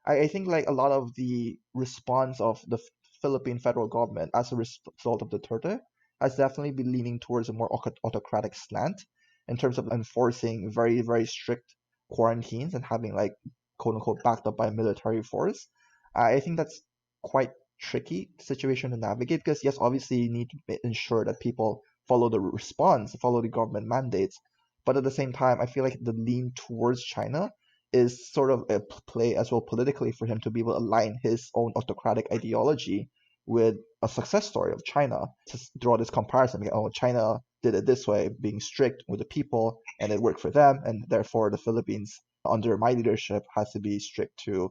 I think like a lot of the response of the Philippine federal government as a result of Duterte has definitely been leaning towards a more autocratic slant in terms of enforcing very, very strict quarantines and having like quote unquote backed up by military force. I think that's quite tricky situation to navigate because yes, obviously you need to ensure that people follow the response, follow the government mandates, but at the same time, I feel like the lean towards China is sort of a play as well politically for him to be able to align his own autocratic ideology with a success story of China to draw this comparison. Like, oh, China did it this way, being strict with the people, and it worked for them, and therefore the Philippines under my leadership has to be strict to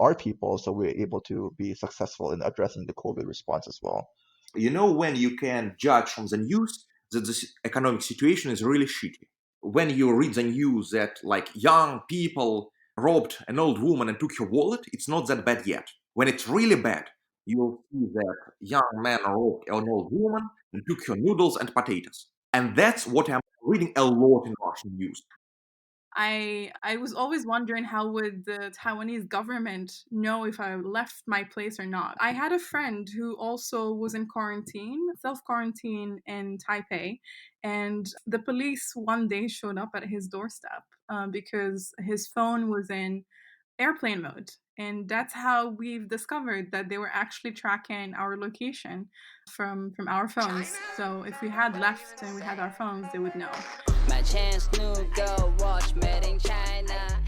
our people, so we're able to be successful in addressing the COVID response as well. When you can judge from the news that the economic situation is really shitty. When you read the news that like young people robbed an old woman and took her wallet, it's not that bad yet. When it's really bad, you'll see that young man robbed an old woman and took her noodles and potatoes. And that's what I'm reading a lot in Russian news. I was always wondering how would the Taiwanese government know if I left my place or not. I had a friend who also was in quarantine, self quarantine in Taipei, and the police one day showed up at his doorstep because his phone was in airplane mode. And that's how we've discovered that they were actually tracking our location from our phones. So if we had left and we had our phones, they would know. My chance new go watch made in China.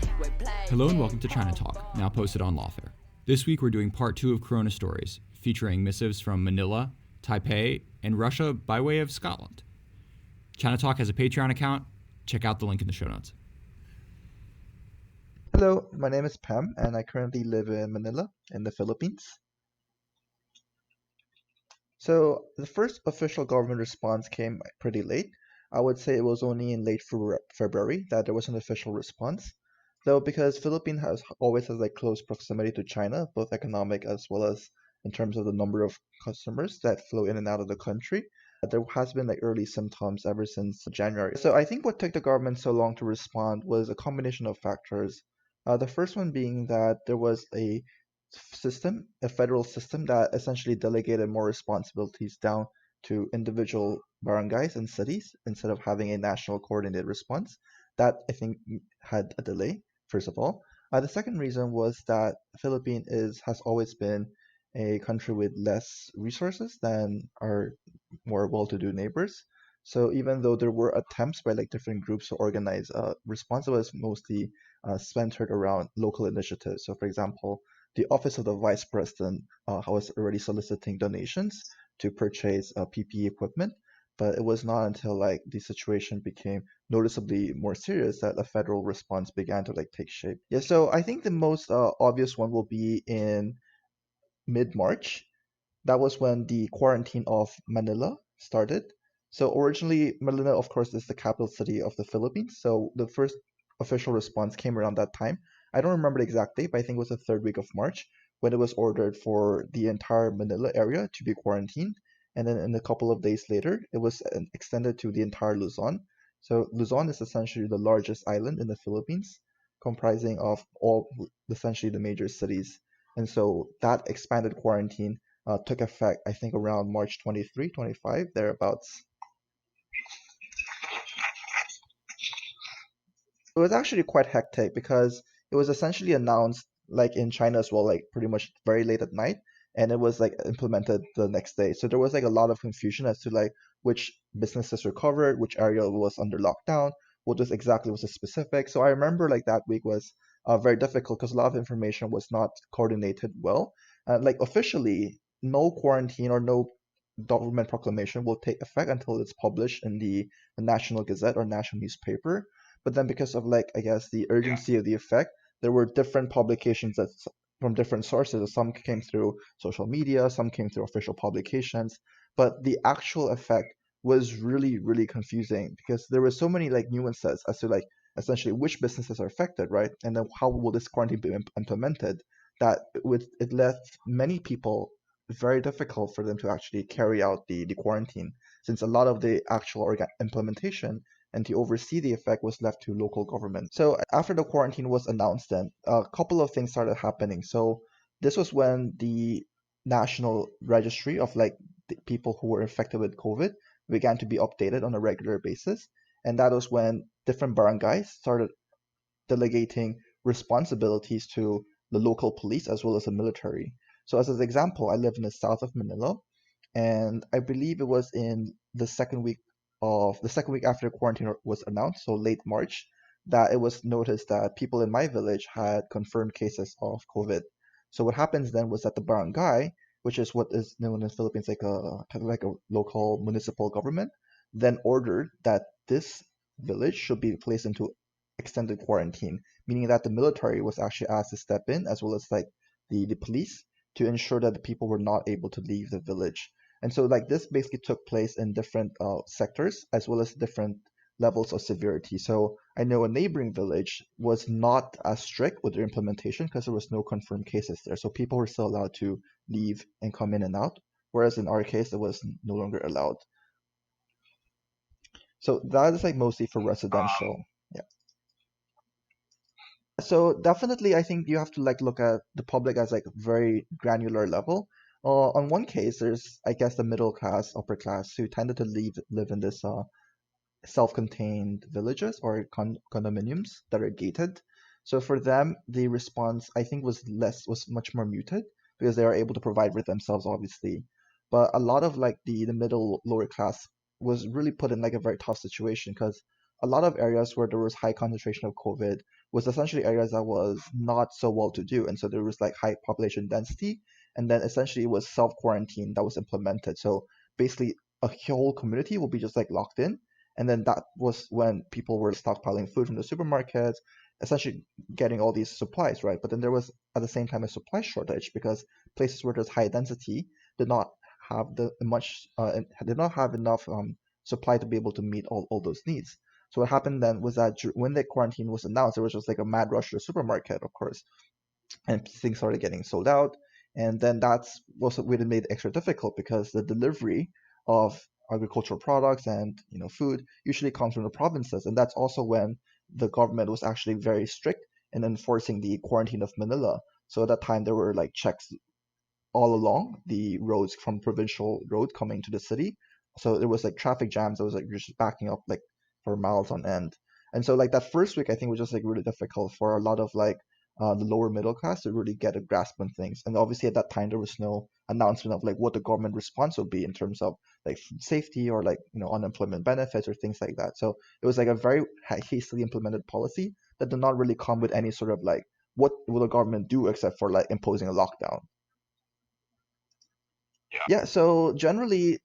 Hello and welcome to ChinaTalk, now posted on Lawfare. This week we're doing part 2 of Coronastories, featuring missives from Manila, Taipei, and Russia by way of Scotland. ChinaTalk has a Patreon account. Check out the link in the show notes. Hello, my name is Pam, and I currently live in Manila, in the Philippines. So the first official government response came pretty late. I would say it was only in late February that there was an official response. Though because Philippines has always has like close proximity to China, both economic as well as in terms of the number of customers that flow in and out of the country, there has been like early symptoms ever since January. So I think what took the government so long to respond was a combination of factors. The first one being that there was a federal system that essentially delegated more responsibilities down to individual barangays and cities instead of having a national coordinated response. That I think had a delay, first of all. The second reason was that Philippines has always been a country with less resources than our more well-to-do neighbors. So even though there were attempts by like different groups to organize a response, it was mostly centered around local initiatives. So, for example, the Office of the Vice President was already soliciting donations to purchase PPE equipment, but it was not until like the situation became noticeably more serious that a federal response began to like take shape. Yeah, so I think the most obvious one will be in mid-March. That was when the quarantine of Manila started. So originally, Manila, of course, is the capital city of the Philippines. So the first official response came around that time. I don't remember the exact date, but I think it was the third week of March when it was ordered for the entire Manila area to be quarantined. And then in a couple of days later, it was extended to the entire Luzon. So Luzon is essentially the largest island in the Philippines, comprising of all essentially the major cities. And so that expanded quarantine took effect, I think, around March 23, 25, thereabouts. It was actually quite hectic because it was essentially announced, like in China as well, like pretty much very late at night, and it was like implemented the next day. So there was like a lot of confusion as to like which businesses were covered, which area was under lockdown, what was exactly was the specific. So I remember like that week was very difficult because a lot of information was not coordinated well. Like officially, no quarantine or no government proclamation will take effect until it's published in the National Gazette or national newspaper. But then because of like I guess the urgency of the effect, there were different publications from different sources. Some came through social media, some came through official publications, but the actual effect was really really confusing because there were so many like nuances as to like essentially which businesses are affected, right? And then how will this quarantine be implemented? That it left many people very difficult for them to actually carry out the quarantine since a lot of the actual implementation and to oversee the effect was left to local government. So after the quarantine was announced, then a couple of things started happening. So this was when the national registry of like the people who were infected with COVID began to be updated on a regular basis. And that was when different barangays started delegating responsibilities to the local police as well as the military. So as an example, I live in the south of Manila, and I believe it was in the second week after quarantine was announced, so late March, that it was noticed that people in my village had confirmed cases of COVID. So what happens then was that the barangay, which is what is known in the Philippines like a kind of like a local municipal government, then ordered that this village should be placed into extended quarantine, meaning that the military was actually asked to step in as well as like the police to ensure that the people were not able to leave the village. And so like this basically took place in different sectors as well as different levels of severity. So I know a neighboring village was not as strict with their implementation because there was no confirmed cases there. So people were still allowed to leave and come in and out, whereas in our case it was no longer allowed. So that is like mostly for residential. Yeah. So definitely, I think you have to like look at the public as like very granular level. On one case, there's I guess the middle class, upper class who tended to live in this self-contained villages or condominiums that are gated. So for them, the response I think was much more muted because they are able to provide for themselves, obviously. But a lot of like the middle lower class was really put in like a very tough situation because a lot of areas where there was high concentration of COVID was essentially areas that was not so well to do, and so there was like high population density, and then essentially it was self quarantine that was implemented. So basically, a whole community will be just like locked in, and then that was when people were stockpiling food from the supermarkets, essentially getting all these supplies, right? But then there was at the same time a supply shortage because places where there's high density did not have did not have enough supply to be able to meet all those needs. So what happened then was that when the quarantine was announced, there was just like a mad rush to the supermarket, of course, and things started getting sold out. And then that's also really made it extra difficult because the delivery of agricultural products and food usually comes from the provinces, and that's also when the government was actually very strict in enforcing the quarantine of Manila. So at that time there were like checks all along the roads from provincial road coming to the city. So there was like traffic jams that was like just backing up like for miles on end. And so like that first week I think was just like really difficult for a lot of like the lower middle class to really get a grasp on things. And obviously at that time there was no announcement of like what the government response would be in terms of like food safety or like unemployment benefits or things like that. So it was like a very hastily implemented policy that did not really come with any sort of like what will the government do except for like imposing a lockdown. Yeah, so generally,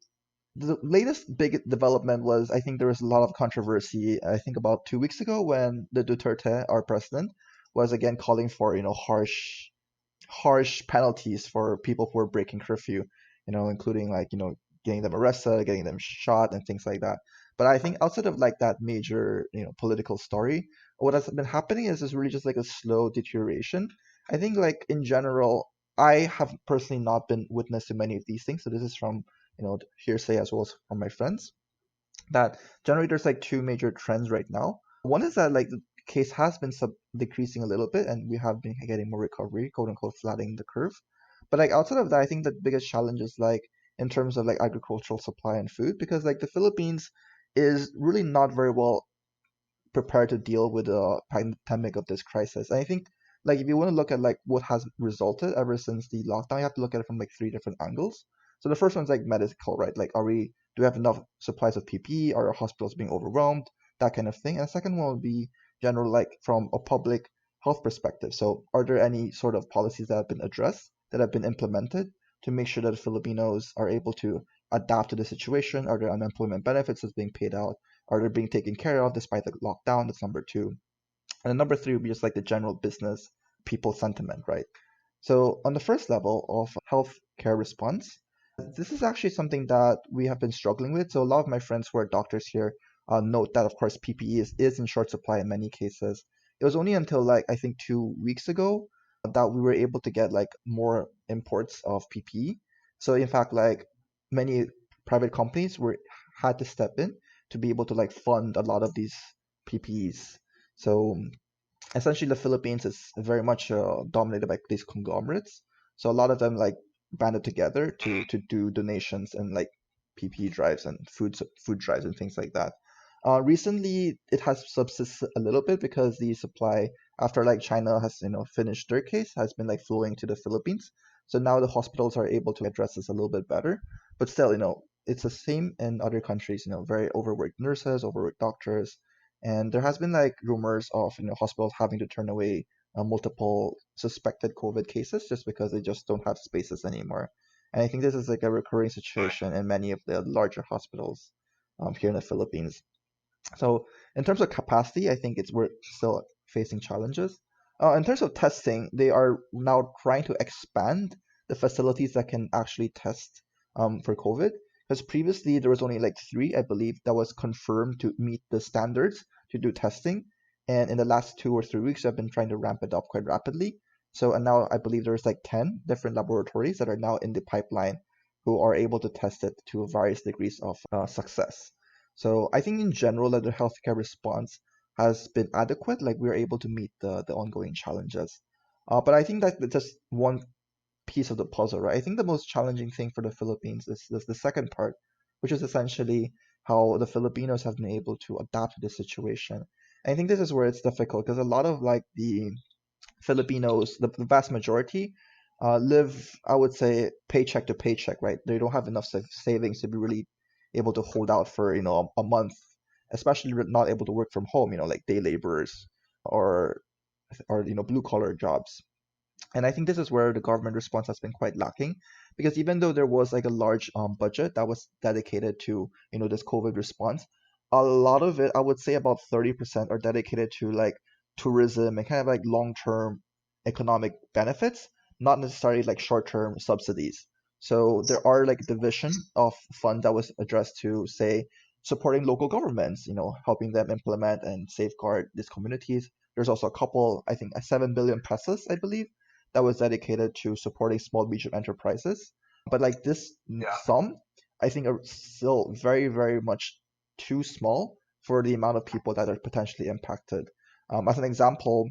the latest big development was I think there was a lot of controversy. I think about 2 weeks ago when the Duterte, our president, was again calling for harsh penalties for people who are breaking curfew, including like, getting them arrested, getting them shot, and things like that. But I think outside of like that major, political story, what has been happening is really just like a slow deterioration. I think like in general, I have personally not been witness to many of these things. So this is from, hearsay as well as from my friends that generally there's like two major trends right now. One is that like the case has been decreasing a little bit, and we have been getting more recovery, quote unquote, flattening the curve. But like outside of that, I think the biggest challenge is like in terms of like agricultural supply and food, because like the Philippines is really not very well prepared to deal with the pandemic of this crisis. And I think like if you want to look at like what has resulted ever since the lockdown, you have to look at it from like three different angles. So the first one's like medical, right? Like do we have enough supplies of PPE? Are our hospitals being overwhelmed? That kind of thing. And the second one would be general like from a public health perspective. So are there any sort of policies that have been addressed, that have been implemented to make sure that Filipinos are able to adapt to the situation? Are there unemployment benefits that's being paid out? Are they being taken care of despite the lockdown? That's number two. And then number three would be just like the general business people sentiment, right? So on the first level of healthcare response, this is actually something that we have been struggling with. So a lot of my friends who are doctors here note that of course PPE is in short supply in many cases. It was only until like I think 2 weeks ago that we were able to get like more imports of PPE. So in fact, like many private companies were had to step in to be able to like fund a lot of these PPEs. So essentially the Philippines is very much dominated by these conglomerates. So a lot of them like banded together to do donations and like PP drives and food drives and things like that. Recently, it has subsisted a little bit because the supply after like China has finished their case has been like flowing to the Philippines. So now the hospitals are able to address this a little bit better. But still, it's the same in other countries. Very overworked nurses, overworked doctors, and there has been like rumors of hospitals having to turn away multiple suspected COVID cases just because they just don't have spaces anymore. And I think this is like a recurring situation in many of the larger hospitals here in the Philippines. So in terms of capacity, I think we're still facing challenges. In terms of testing, they are now trying to expand the facilities that can actually test for COVID. Because previously there was only like three, I believe, that was confirmed to meet the standards to do testing. And in the last 2 or 3 weeks, I've been trying to ramp it up quite rapidly. So and now I believe there's like 10 different laboratories that are now in the pipeline who are able to test it to various degrees of success. So I think in general that the healthcare response has been adequate. Like we're able to meet the ongoing challenges. But I think that that's just one piece of the puzzle, right? I think the most challenging thing for the Philippines is the second part, which is essentially how the Filipinos have been able to adapt to the situation. And I think this is where it's difficult because a lot of like the Filipinos, the vast majority, live, I would say, paycheck to paycheck, right? They don't have enough savings to be really able to hold out for, a month, especially not able to work from home, like day laborers or blue collar jobs. And I think this is where the government response has been quite lacking because even though there was like a large budget that was dedicated to, this COVID response, a lot of it, I would say about 30% are dedicated to like tourism and kind of like long-term economic benefits, not necessarily like short-term subsidies. So there are like division of fund that was addressed to say supporting local governments, helping them implement and safeguard these communities. There's also a couple, I think, 7 billion pesos, I believe, that was dedicated to supporting small medium enterprises. But like this sum, I think are still very, very much too small for the amount of people that are potentially impacted. As an example,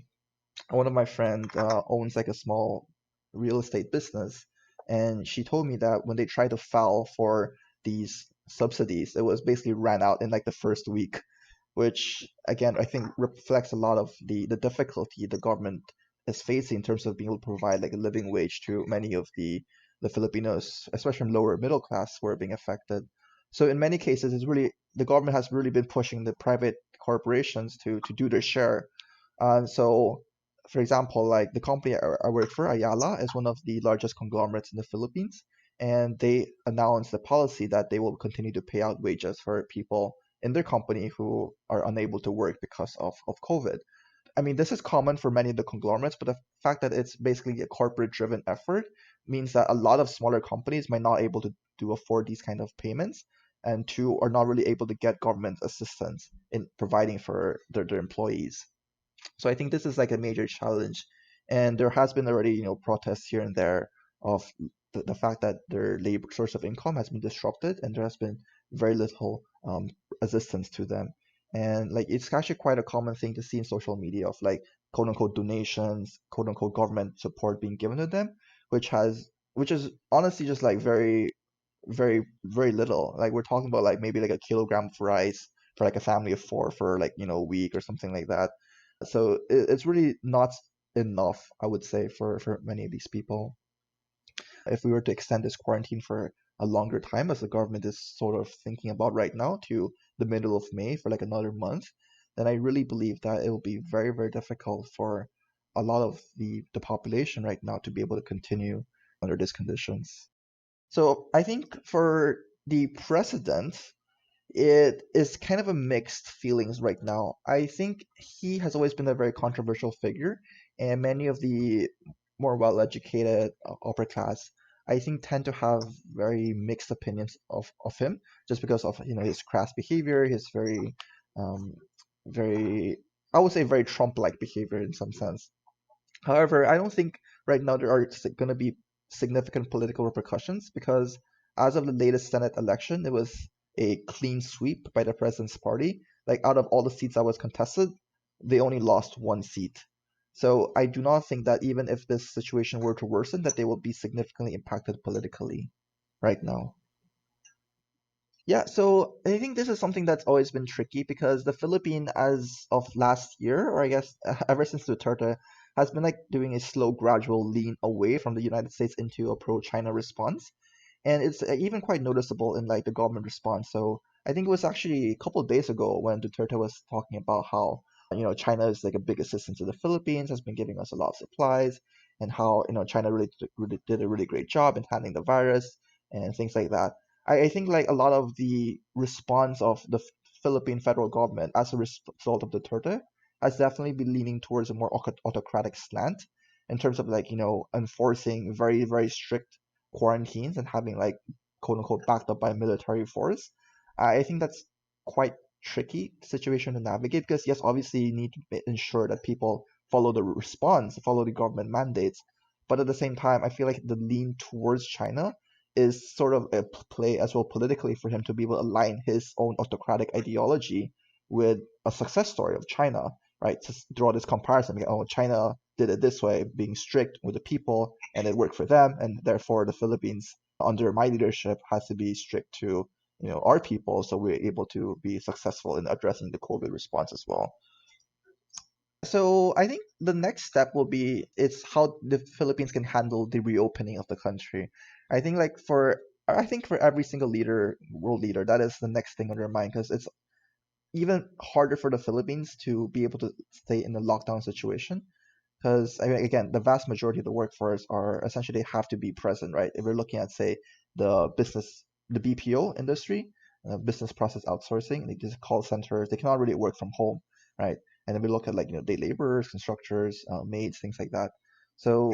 one of my friends owns like a small real estate business, and she told me that when they tried to file for these subsidies, it was basically ran out in like the first week, which again I think reflects a lot of the difficulty the government is facing in terms of being able to provide like a living wage to many of the Filipinos, especially from lower middle class, who are being affected. So in many cases, it's really the government has really been pushing the private corporations to do their share. So, for example, like the company I work for, Ayala, is one of the largest conglomerates in the Philippines, and they announced the policy that they will continue to pay out wages for people in their company who are unable to work because of COVID. I mean, this is common for many of the conglomerates, but the fact that it's basically a corporate-driven effort means that a lot of smaller companies might not able to afford these kind of payments, and two are not really able to get government assistance in providing for their employees. So I think this is like a major challenge, and there has been already protests here and there of the fact that their labor source of income has been disrupted, and there has been very little assistance to them. And like it's actually quite a common thing to see in social media of like quote unquote donations, quote unquote government support being given to them, which is honestly just like very very very little. Like we're talking about like maybe like a kilogram of rice for like a family of four for like a week or something like that. So it's really not enough, I would say, for many of these people. If we were to extend this quarantine for a longer time, as the government is sort of thinking about right now, to the middle of May for like another month, then I really believe that it will be very, very difficult for a lot of the population right now to be able to continue under these conditions. So I think for the president, it is kind of a mixed feelings right now. I think he has always been a very controversial figure, and many of the more well-educated upper class, I think, tend to have very mixed opinions of him, just because of his crass behavior, his um, very, I would say, very Trump-like behavior in some sense. However, I don't think right now there are going to be significant political repercussions because as of the latest Senate election, it was a clean sweep by the president's party. Like out of all the seats that was contested, they only lost one seat. So I do not think that even if this situation were to worsen, that they will be significantly impacted politically right now. Yeah, so I think this is something that's always been tricky because the Philippines, as of last year, or I guess ever since Duterte, has been like doing a slow, gradual lean away from the United States into a pro-China response, and it's even quite noticeable in like the government response. So I think it was actually a couple of days ago when Duterte was talking about how China is like a big assistance to the Philippines, has been giving us a lot of supplies, and how China really did a really great job in handling the virus and things like that. I think like a lot of the response of the Philippine federal government as a result of Duterte has definitely been leaning towards a more autocratic slant in terms of like enforcing very very strict quarantines and having like quote unquote backed up by military force. I think that's quite tricky situation to navigate because yes, obviously you need to ensure that people follow the response, follow the government mandates, but at the same time, I feel like the lean towards China is sort of a play as well politically for him to be able to align his own autocratic ideology with a success story of China, right? To draw this comparison, like, oh, China did it this way, being strict with the people, and it worked for them, and therefore the Philippines, under my leadership, has to be strict to our people, so we're able to be successful in addressing the COVID response as well. So I think the next step will be it's how the Philippines can handle the reopening of the country. I think for every single leader, world leader, that is the next thing on their mind because it's even harder for the Philippines to be able to stay in a lockdown situation because I mean, again, the vast majority of the workforce are essentially have to be present, right? If we're looking at say the BPO industry, business process outsourcing, like these call centers, they cannot really work from home, right? And then we look at like day laborers, constructors, maids, things like that. So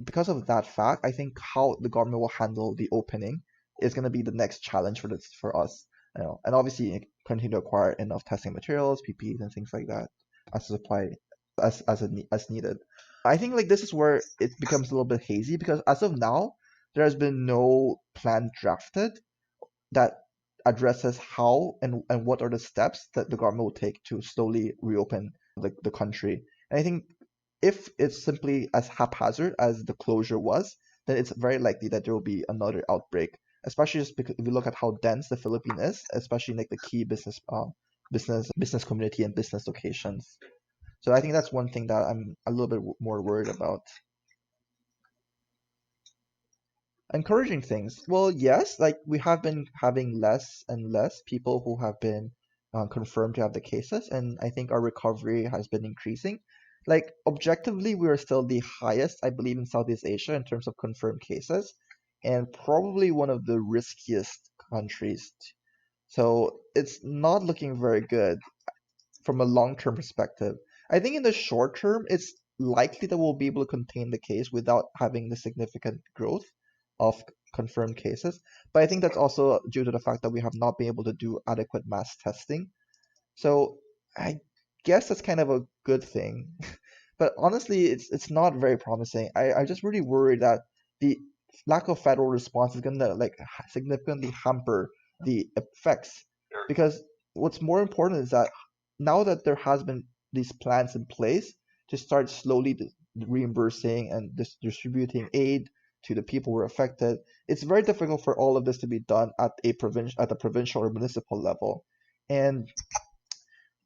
because of that fact, I think how the government will handle the opening is going to be the next challenge for us. And obviously continue to acquire enough testing materials, PPEs, and things like that as supply as needed. I think like this is where it becomes a little bit hazy because as of now, there has been no plan drafted that addresses how and what are the steps that the government will take to slowly reopen the country. And I think if it's simply as haphazard as the closure was, then it's very likely that there will be another outbreak, especially just because if you look at how dense the Philippines is, especially in like the key business community and business locations. So I think that's one thing that I'm a little bit more worried about. Encouraging things. Well, yes, like we have been having less and less people who have been confirmed to have the cases, and I think our recovery has been increasing. Like objectively, we are still the highest, I believe, in Southeast Asia in terms of confirmed cases, and probably one of the riskiest countries. So it's not looking very good from a long-term perspective. I think in the short term, it's likely that we'll be able to contain the case without having the significant growth of confirmed cases. But I think that's also due to the fact that we have not been able to do adequate mass testing. So I guess that's kind of a good thing. But honestly, it's not very promising. I'm just really worried that the lack of federal response is gonna like significantly hamper the effects. Because what's more important is that now that there has been these plans in place to start slowly reimbursing and distributing aid to the people who are affected, it's very difficult for all of this to be done at the provincial or municipal level. And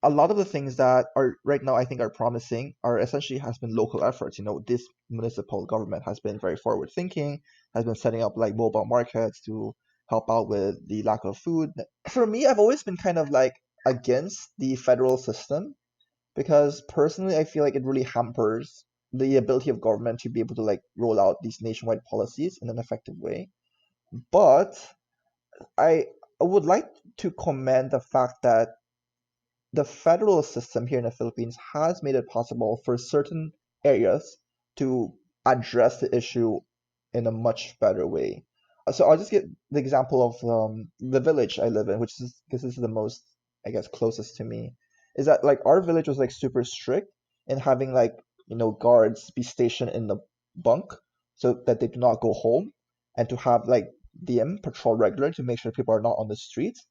a lot of the things that are right now I think are promising are essentially has been local efforts. This municipal government has been very forward thinking, has been setting up like mobile markets to help out with the lack of food. For me, I've always been kind of like against the federal system because personally I feel like it really hampers the ability of government to be able to like roll out these nationwide policies in an effective way. But I would like to commend the fact that the federal system here in the Philippines has made it possible for certain areas to address the issue in a much better way. So I'll just get the example of the village I live in, which is because this is the most, I guess, closest to me. Is that like our village was like super strict in having like guards be stationed in the bunk so that they do not go home, and to have like DM patrol regularly to make sure people are not on the streets.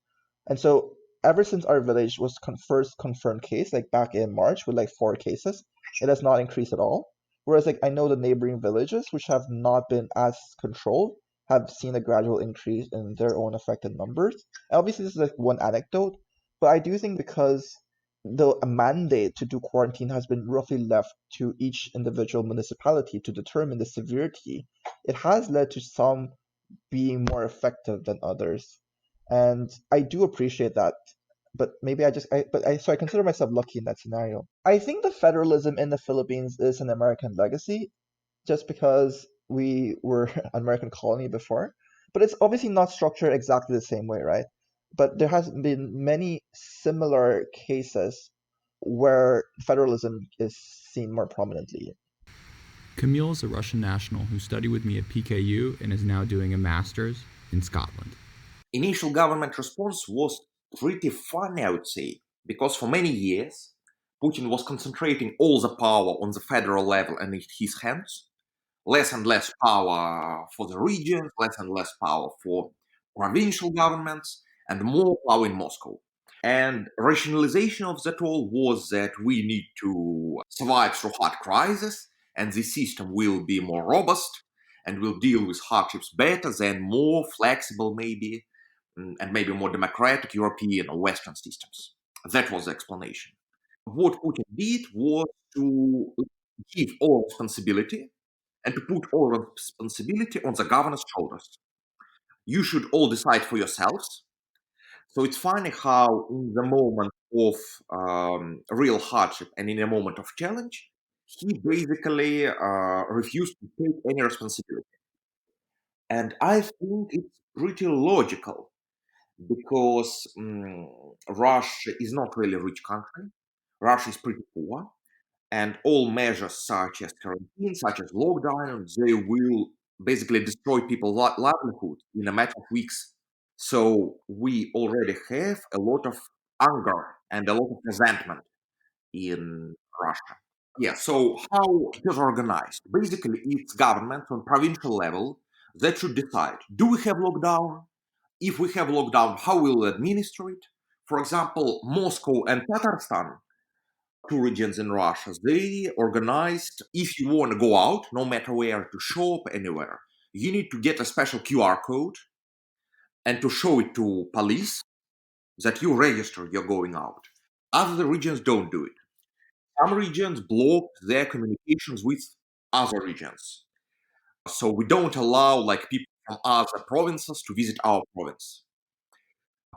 And so ever since our village was first confirmed case, like back in March with like 4 cases, it has not increased at all. Whereas like I know the neighboring villages, which have not been as controlled, have seen a gradual increase in their own affected numbers. And obviously, this is like one anecdote, but I do think because the mandate to do quarantine has been roughly left to each individual municipality to determine the severity, it has led to some being more effective than others. And I do appreciate that. But maybe so I consider myself lucky in that scenario. I think the federalism in the Philippines is an American legacy just because we were an American colony before. But it's obviously not structured exactly the same way, right? But there has been many similar cases where federalism is seen more prominently. Camille is a Russian national who studied with me at PKU and is now doing a master's in Scotland. Initial government response was pretty funny, I would say, because for many years, Putin was concentrating all the power on the federal level and in his hands, less and less power for the regions, less and less power for provincial governments, and more power in Moscow. And rationalization of that all was that we need to survive through hard crisis, and the system will be more robust and will deal with hardships better than more flexible, maybe, and maybe more democratic European or Western systems. That was the explanation. What Putin did was to give all responsibility and to put all responsibility on the governor's shoulders. You should all decide for yourselves. So it's funny how, in the moment of real hardship and in a moment of challenge, he basically refused to take any responsibility. And I think it's pretty logical because Russia is not really a rich country. Russia is pretty poor, and all measures such as quarantine, such as lockdown, they will basically destroy people's livelihood in a matter of weeks. So we already have a lot of anger and a lot of resentment in Russia. Yeah, so how it is organized? Basically, it's government on provincial level that should decide, do we have lockdown? If we have lockdown, how will we administer it? For example, Moscow and Tatarstan, two regions in Russia, they organized, if you want to go out, no matter where, to shop anywhere, you need to get a special QR code and to show it to police that you register you're going out. Other regions don't do it. Some regions block their communications with other regions. So we don't allow like people from other provinces to visit our province.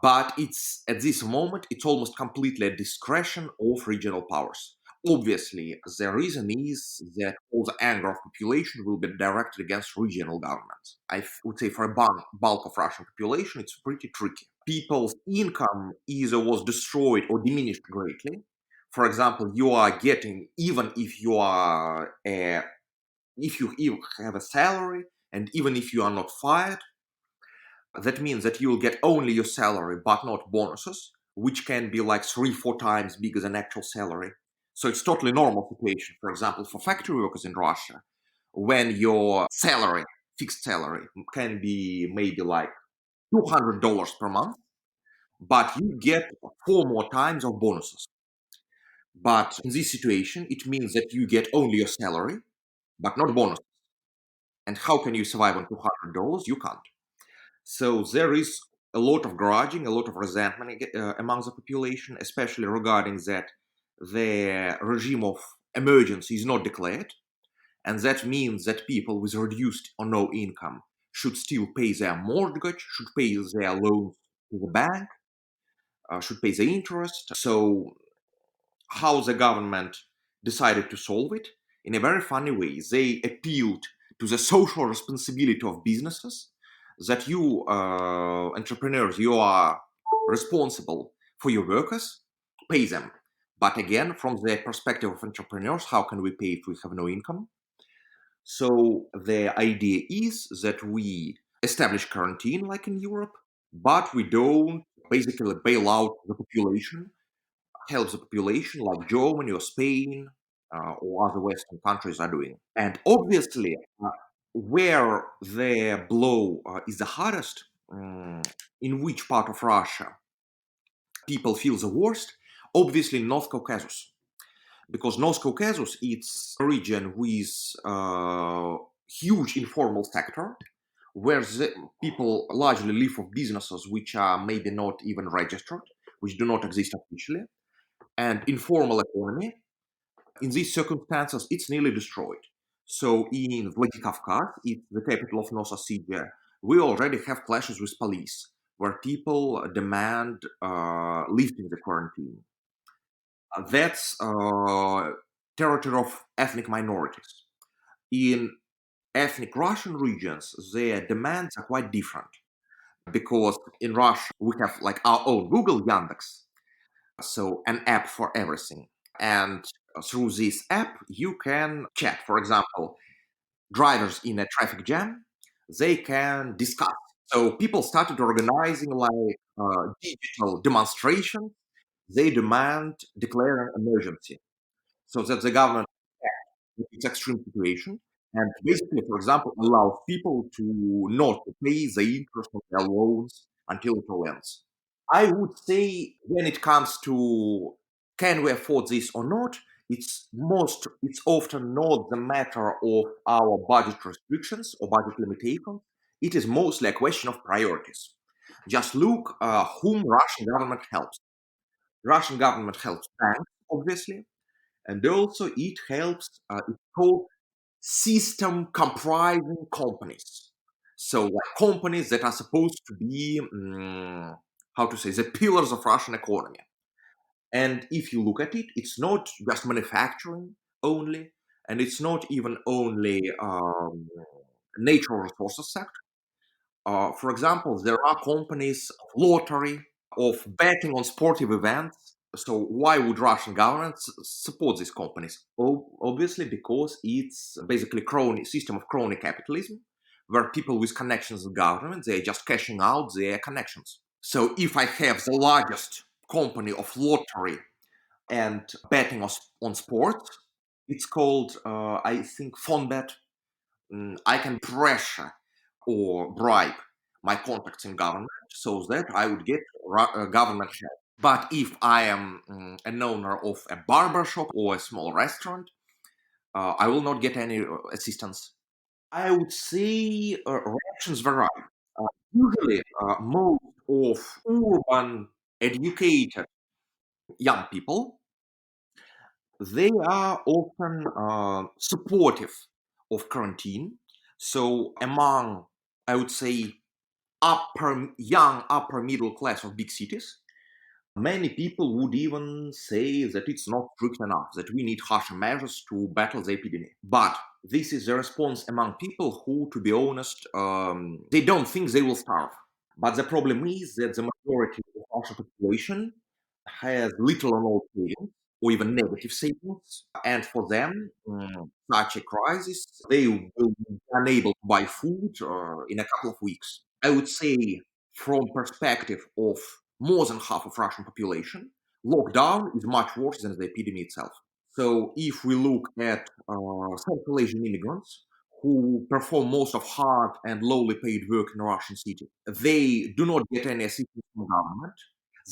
But it's at this moment it's almost completely at discretion of regional powers. Obviously, the reason is that all the anger of population will be directed against regional governments. Would say for a bulk of Russian population, it's pretty tricky. People's income either was destroyed or diminished greatly. For example, you are getting, even if you are if you have a salary and even if you are not fired, that means that you will get only your salary but not bonuses, which can be like 3 4 times bigger than actual salary. So it's totally normal situation, for example, for factory workers in Russia, when your salary, fixed salary, can be maybe like $200 per month, but you get 4 more times of bonuses. But in this situation, it means that you get only your salary, but not bonus. And how can you survive on $200? You can't. So there is a lot of grudging, a lot of resentment among the population, especially regarding that the regime of emergency is not declared. And that means that people with reduced or no income should still pay their mortgage, should pay their loans to the bank, should pay the interest. So how the government decided to solve it? In a very funny way. They appealed to the social responsibility of businesses, that you, entrepreneurs, you are responsible for your workers, pay them. But again, from the perspective of entrepreneurs, how can we pay if we have no income? So the idea is that we establish quarantine like in Europe, but we don't basically bail out the population, help the population like Germany or Spain or other Western countries are doing. And obviously, Where the blow is the hardest, in which part of Russia people feel the worst, obviously North Caucasus. Because North Caucasus, it's a region with huge informal sector, where the people largely live of businesses which are maybe not even registered, which do not exist officially, and informal economy. In these circumstances, it's nearly destroyed. So in Vladikavkaz, it's the capital of North Ossetia, we already have clashes with police, where people demand lifting the quarantine. That's territory of ethnic minorities. In ethnic Russian regions, their demands are quite different because in Russia we have like our own Google Yandex, so an app for everything. And through this app, you can chat. For example, drivers in a traffic jam, they can discuss. So people started organizing like digital demonstrations. They demand declare an emergency so that the government with its extreme situation and basically, for example, allows people to not pay the interest of their loans until it all ends. I would say when it comes to can we afford this or not, it's often not the matter of our budget restrictions or budget limitations. It is mostly a question of priorities. Just look whom Russian government helps. Russian government helps banks, obviously, and also it helps. It's called system comprising companies. So like companies that are supposed to be, how to say, the pillars of Russian economy. And if you look at it, it's not just manufacturing only, and it's not even only natural resources sector. For example, there are companies of lottery, of betting on sportive events. So why would Russian government support these companies? Obviously, because it's basically crony system of crony capitalism, where people with connections with government they're just cashing out their connections. So if I have the largest company of lottery and betting on sports, it's called I think Fonbet. I can pressure or bribe my contacts in government so that I would get government help. But if I am an owner of a barber shop or a small restaurant, I will not get any assistance. I would say reactions vary. Usually, most of urban, educated young people, they are often supportive of quarantine. So among, I would say, upper middle class of big cities, many people would even say that it's not strict enough, that we need harsher measures to battle the epidemic. But this is the response among people who, to be honest, they don't think they will starve. But the problem is that the majority of the Russian population has little or no savings, or even negative savings. And for them, such a crisis, they will be unable to buy food in a couple of weeks. I would say, from perspective of more than half of Russian population, lockdown is much worse than the epidemic itself. So if we look at Central Asian immigrants who perform most of hard and lowly paid work in a Russian city, they do not get any assistance from government.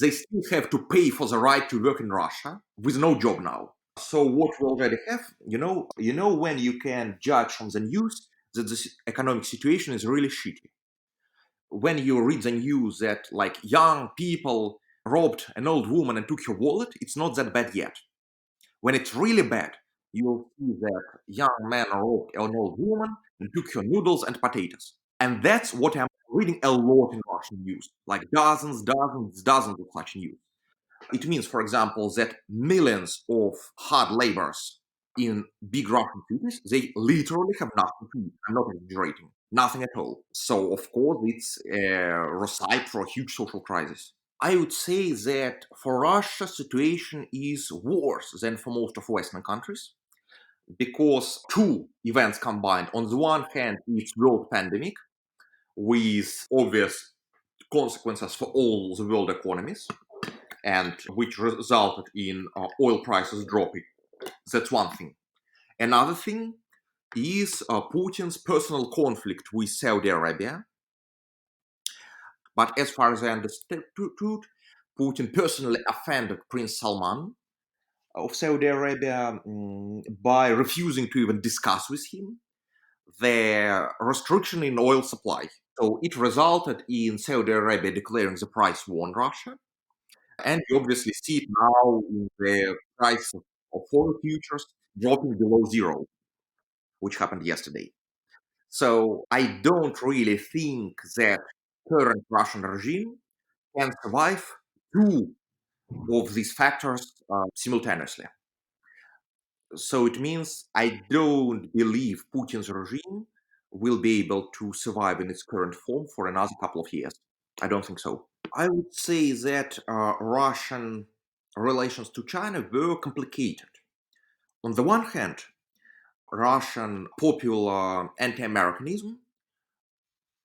They still have to pay for the right to work in Russia with no job now. So what we already have, when you can judge from the news that the economic situation is really shitty. When you read the news that like young people robbed an old woman and took her wallet, it's not that bad yet. When it's really bad, you'll see that young man robbed an old woman and took her noodles and potatoes. And that's what I'm reading a lot in Russian news, like dozens of such news. It means, for example, that millions of hard laborers in big Russian cities, they literally have nothing to eat. I'm not exaggerating. Nothing at all. So, of course, it's a recipe for a huge social crisis. I would say that for Russia, situation is worse than for most of Western countries because two events combined. On the one hand, it's world pandemic with obvious consequences for all the world economies and which resulted in oil prices dropping. That's one thing. Another thing, is Putin's personal conflict with Saudi Arabia. But as far as I understood, Putin personally offended Prince Salman of Saudi Arabia by refusing to even discuss with him the restriction in oil supply. So it resulted in Saudi Arabia declaring the price war on Russia. And you obviously see it now in the price of oil futures dropping below zero, which happened yesterday. So I don't really think that current Russian regime can survive two of these factors simultaneously. So it means I don't believe Putin's regime will be able to survive in its current form for another couple of years. I don't think so. I would say that Russian relations to China were complicated. On the one hand, Russian popular anti-Americanism,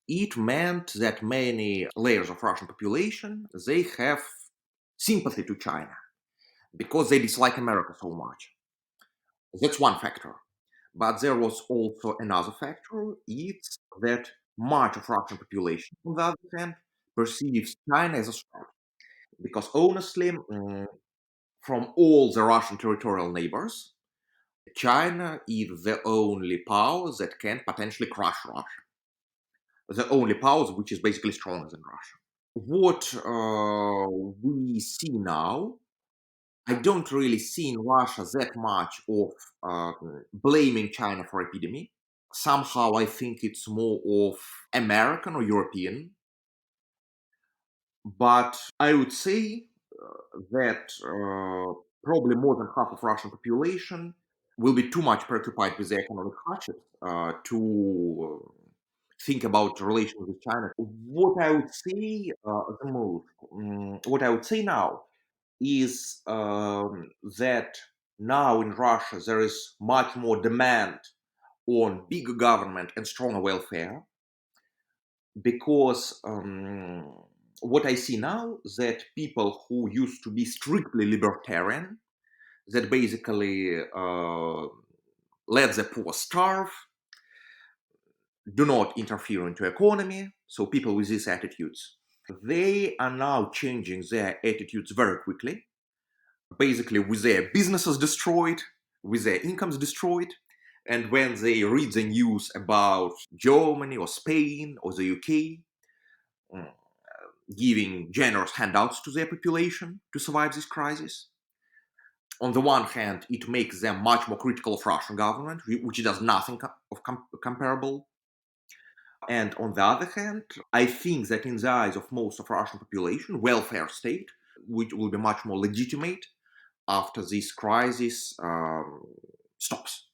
it meant that many layers of Russian population, they have sympathy to China because they dislike America so much. That's one factor. But there was also another factor. It's that much of Russian population, on the other hand, perceives China as a threat. Because honestly, from all the Russian territorial neighbors, China is the only power that can potentially crush Russia. The only power which is basically stronger than Russia. What we see now, I don't really see in Russia that much of blaming China for epidemic. Somehow I think it's more of American or European. But I would say that probably more than half of Russian population will be too much preoccupied with the economic hardship to think about relations with China. What I would say the most, what I would say now is that now in Russia there is much more demand on bigger government and stronger welfare because what I see now that people who used to be strictly libertarian, that basically let the poor starve, do not interfere into economy, so people with these attitudes, they are now changing their attitudes very quickly, basically with their businesses destroyed, with their incomes destroyed. And when they read the news about Germany or Spain or the UK, giving generous handouts to their population to survive this crisis. On the one hand, it makes them much more critical of Russian government, which does nothing of comparable. And on the other hand, I think that in the eyes of most of Russian population, welfare state, which will be much more legitimate after this crisis stops.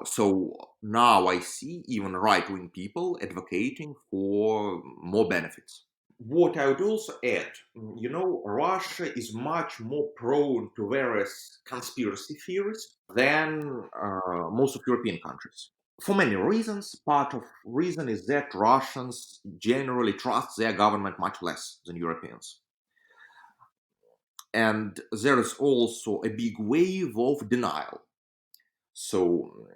So now I see even right-wing people advocating for more benefits. What I would also add, Russia is much more prone to various conspiracy theories than most of European countries. For many reasons, part of reason is that Russians generally trust their government much less than Europeans. And there is also a big wave of denial. So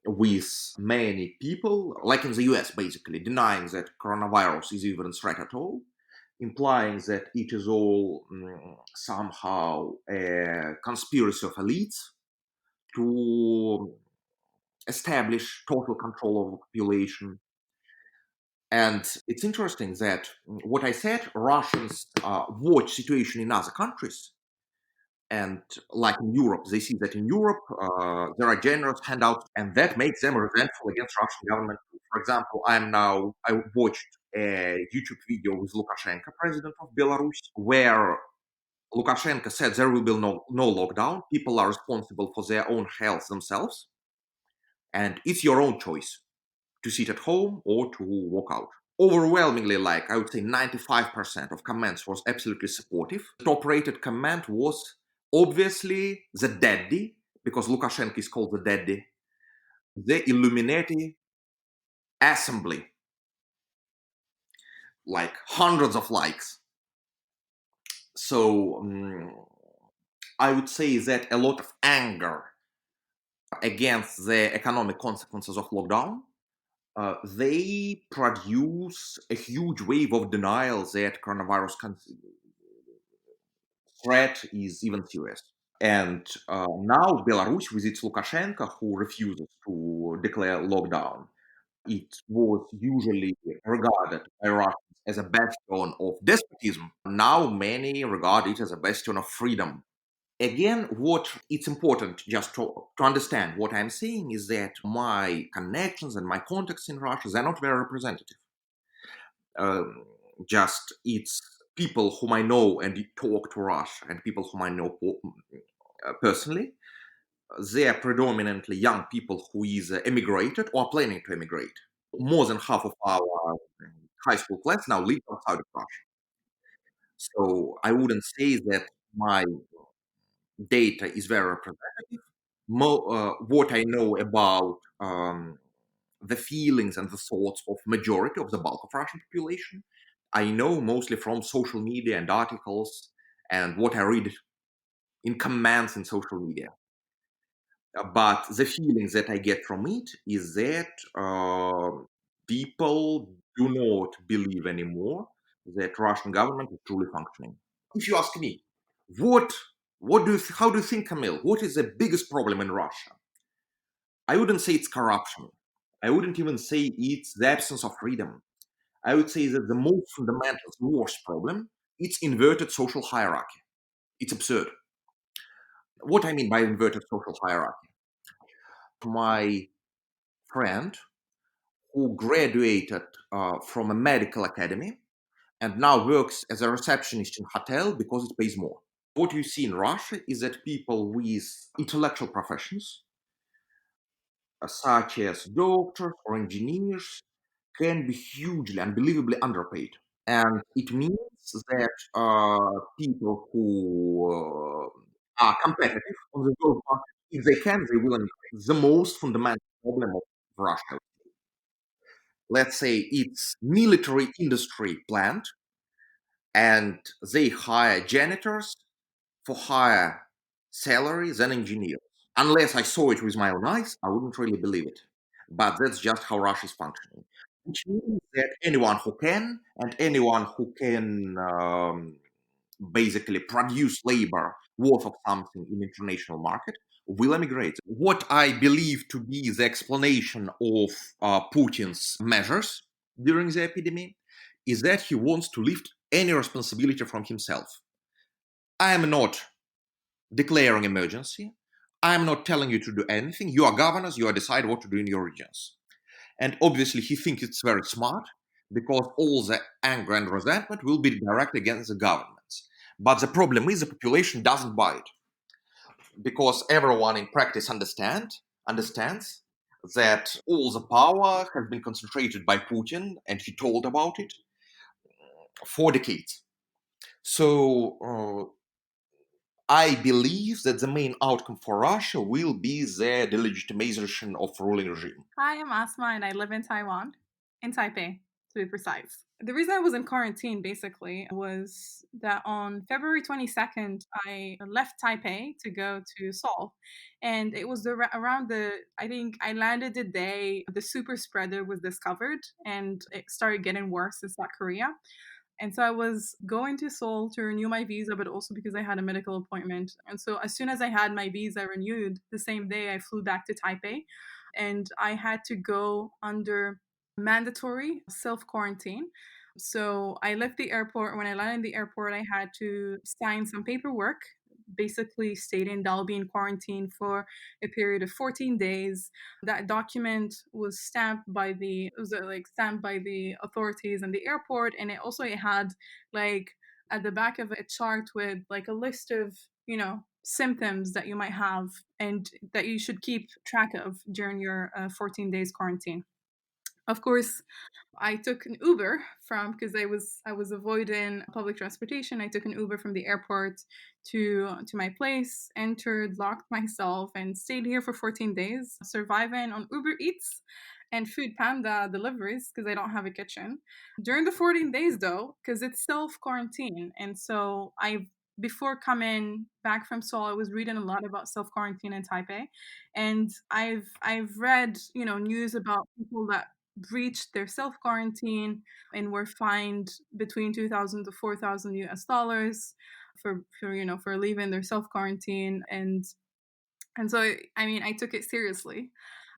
with many people, like in the US, basically denying that coronavirus is even a threat at all, implying that it is all somehow a conspiracy of elites to establish total control of the population. And it's interesting that what I said, Russians watch situation in other countries. And like in Europe, they see that in Europe there are generous handouts, and that makes them resentful against Russian government. For example, I watched a YouTube video with Lukashenko, president of Belarus, where Lukashenko said there will be no lockdown. People are responsible for their own health themselves, and it's your own choice to sit at home or to walk out. Overwhelmingly, like I would say 95% of comments was absolutely supportive. The top rated comment was obviously the daddy, because Lukashenko is called the daddy, the Illuminati assembly, like hundreds of likes. So I would say that a lot of anger against the economic consequences of lockdown, they produce a huge wave of denial that coronavirus threat is even serious. And now Belarus, with its Lukashenko, who refuses to declare lockdown, it was usually regarded by Russians as a bastion of despotism. Now many regard it as a bastion of freedom. Again, what it's important just to understand what I'm saying is that my connections and my contacts in Russia, they're not very representative. Um, just it's people whom I know and talk to Russia and people whom I know personally. They are predominantly young people who either emigrated or are planning to emigrate. More than half of our high school class now live outside of Russia. So I wouldn't say that my data is very representative. What I know about the feelings and the thoughts of majority of the bulk of Russian population, I know mostly from social media and articles and what I read in comments in social media. But the feelings that I get from it is that people do not believe anymore that Russian government is truly functioning. If you ask me, what how do you think, Camille? What is the biggest problem in Russia? I wouldn't say it's corruption. I wouldn't even say it's the absence of freedom. I would say that the most fundamental, worst problem, it's inverted social hierarchy. It's absurd. What I mean by inverted social hierarchy? My friend who graduated from a medical academy and now works as a receptionist in hotel because it pays more. What you see in Russia is that people with intellectual professions, such as doctors or engineers, can be hugely, unbelievably underpaid. And it means that people who are competitive on the job market, if they can, they will emigrate. The most fundamental problem of Russia, let's say it's military industry plant, and they hire janitors for higher salary than engineers. Unless I saw it with my own eyes, I wouldn't really believe it. But that's just how Russia is functioning. Which means that anyone who can, and anyone who can basically produce labor worth of something in international market will emigrate. What I believe to be the explanation of Putin's measures during the epidemic is that he wants to lift any responsibility from himself. I am not declaring emergency. I am not telling you to do anything. You are governors, you are decide what to do in your regions. And obviously he thinks it's very smart because all the anger and resentment will be directed against the governments. But the problem is the population doesn't buy it because everyone in practice understands that all the power has been concentrated by Putin and he told about it for decades. So I believe that the main outcome for Russia will be the delegitimization of ruling regime. Hi, I'm Asma and I live in Taiwan, in Taipei to be precise. The reason I was in quarantine basically was that on February 22nd, I left Taipei to go to Seoul. And it was around I think I landed the day the super spreader was discovered and it started getting worse in South Korea. And so I was going to Seoul to renew my visa, but also because I had a medical appointment. And so as soon as I had my visa renewed, the same day I flew back to Taipei and I had to go under mandatory self quarantine. So I left the airport. When I landed in the airport, I had to sign some paperwork basically stating that I'll be in quarantine for a period of 14 days. That document was stamped by stamped by the authorities in the airport, and it had like at the back of it, a chart with like a list of symptoms that you might have and that you should keep track of during your 14 days quarantine. Of course, I took an Uber from because I was avoiding public transportation. I took an Uber from the airport to my place, entered, locked myself, and stayed here for 14 days, surviving on Uber Eats and Food Panda deliveries because I don't have a kitchen. During the 14 days though, because it's self quarantine, and so I before coming back from Seoul, I was reading a lot about self quarantine in Taipei, and I've read news about people that breached their self quarantine and were fined between 2,000 to 4,000 US dollars for leaving their self quarantine. And so, I mean, I took it seriously.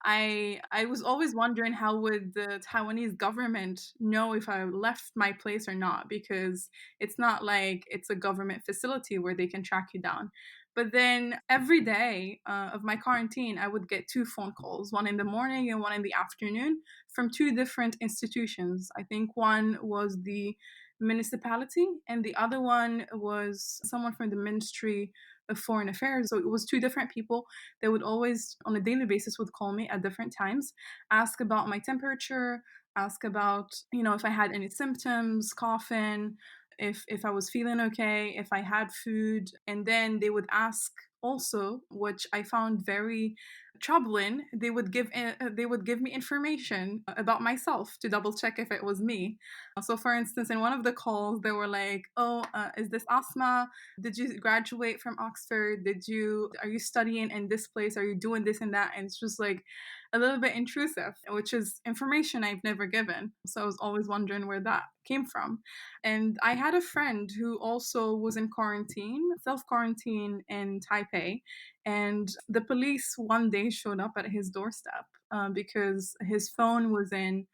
I was always wondering how would the Taiwanese government know if I left my place or not, because it's not like it's a government facility where they can track you down. But then every day of my quarantine, I would get two phone calls, one in the morning and one in the afternoon, from two different institutions. I think one was the municipality and the other one was someone from the Ministry of Foreign Affairs. So it was two different people. They would always, on a daily basis, would call me at different times, ask about my temperature, ask about, if I had any symptoms, coughing, if I was feeling okay, if I had food. And then they would ask also, which I found very troubling, they would give me information about myself to double check if it was me. So for instance, in one of the calls they were like, oh, is this Asma? Did you graduate from Oxford? Are you studying in this place? Are you doing this and that? And it's just like a little bit intrusive, which is information I've never given. So I was always wondering where that came from. And I had a friend who also was in quarantine, self quarantine in Taipei. And the police one day showed up at his doorstep because his phone was in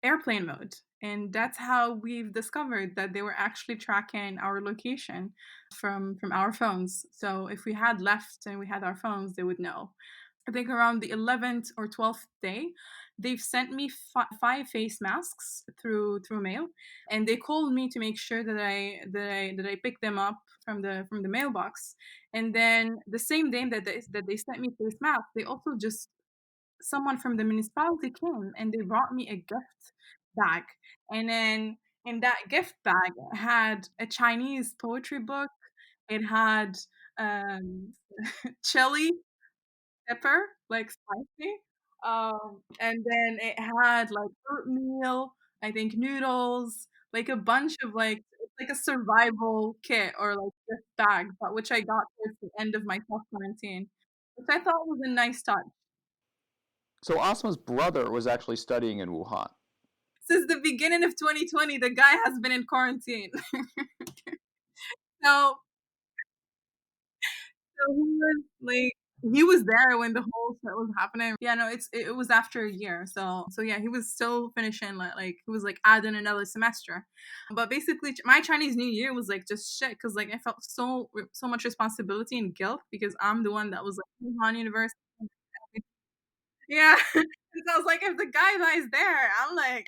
airplane mode. And that's how we've discovered that they were actually tracking our location from our phones. So if we had left and we had our phones, they would know. I think around the 11th or 12th day, they've sent me five face masks through mail, and they called me to make sure that I pick them up from the mailbox. And then the same day that they sent me face masks, they also just someone from the municipality came and they brought me a gift bag. And then in that gift bag had a Chinese poetry book. It had um, chili pepper, like spicy. And then it had like oatmeal, I think noodles, like a bunch of like it's like a survival kit or like gift bag, but which I got towards the end of my self quarantine, which I thought was a nice touch. So Asma's brother was actually studying in Wuhan. Since the beginning of 2020, the guy has been in quarantine. So so he was there when the whole shit was happening. Yeah, no, it was after a year. So yeah, he was still finishing like he was like adding another semester. But basically, my Chinese New Year was like just shit because like I felt so much responsibility and guilt because I'm the one that was like Wuhan University. Yeah. And so I was like, if the guy dies there, I'm like,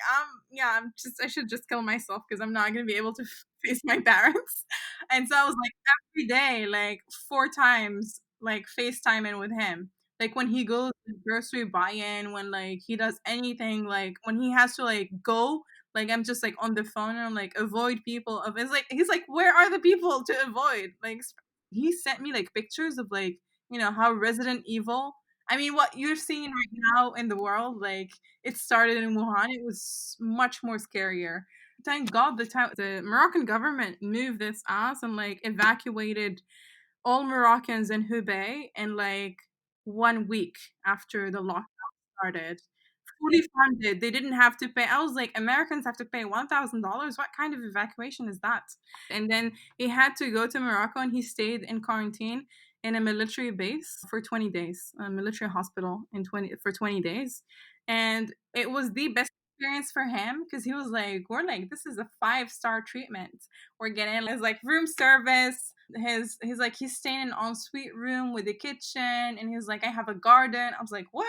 I should just kill myself because I'm not gonna be able to face my parents. And so I was like, every day, like 4 times, like FaceTiming with him. Like when he goes to grocery buy-in, when like he does anything, like when he has to like go, like I'm just like on the phone and I'm like avoid people of it's like he's like, where are the people to avoid? Like he sent me like pictures of like, how Resident Evil I mean, what you're seeing right now in the world, like it started in Wuhan, it was much more scarier. Thank God the Moroccan government moved this ass and like evacuated all Moroccans in Hubei in like 1 week after the lockdown started. Fully funded. They didn't have to pay. I was like, Americans have to pay $1,000. What kind of evacuation is that? And then he had to go to Morocco and he stayed in quarantine in a military base for 20 days, a military hospital for 20 days. And it was the best experience for him because he was like, we're like, this is a 5-star treatment. We're getting his like room service. He's like he's staying in an ensuite room with a kitchen and he's like, I have a garden. I was like, what?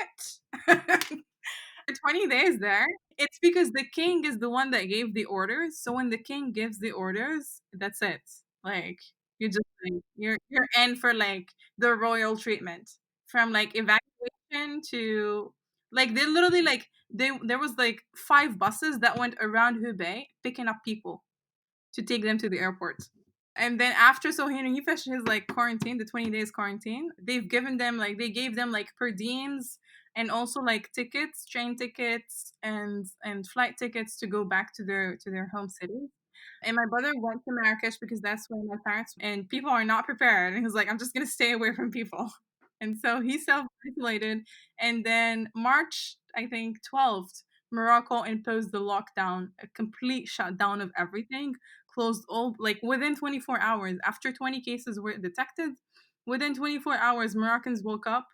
20 days there. It's because the king is the one that gave the orders. So when the king gives the orders, that's it. Like you just like you're in for like the royal treatment from like evacuation to like they literally like there was like 5 buses that went around Hubei picking up people to take them to the airport. And then after so he finished his like quarantine, the 20 days quarantine, they gave them like per diems and also like tickets, train tickets and flight tickets to go back to their home city. And my brother went to Marrakesh because that's where my parents, and people are not prepared. And he was like, I'm just gonna stay away from people. And so he self-isolated. And then March, I think 12th, Morocco imposed the lockdown, a complete shutdown of everything, closed all, like within 24 hours. After 20 cases were detected, within 24 hours, Moroccans woke up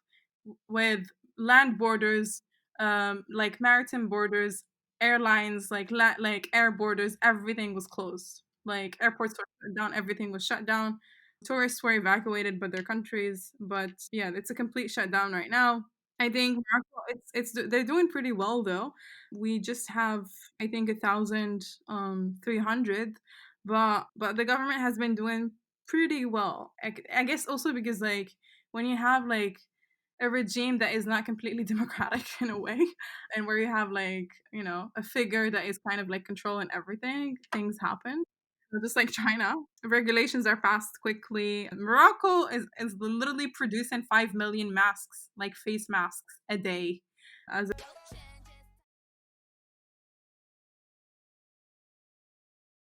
with land borders, like maritime borders, airlines, like air borders, everything was closed. Like airports were shut down, everything was shut down. Tourists were evacuated by their countries, but yeah, it's a complete shutdown right now. I think Morocco, it's they're doing pretty well though. We just have, I think, 1,300, but the government has been doing pretty well. I guess also because like when you have like a regime that is not completely democratic in a way, and where you have like, you know, a figure that is kind of like controlling everything, things happen. So just like China, regulations are passed quickly. Morocco is literally producing 5 million masks, like face masks, a day. As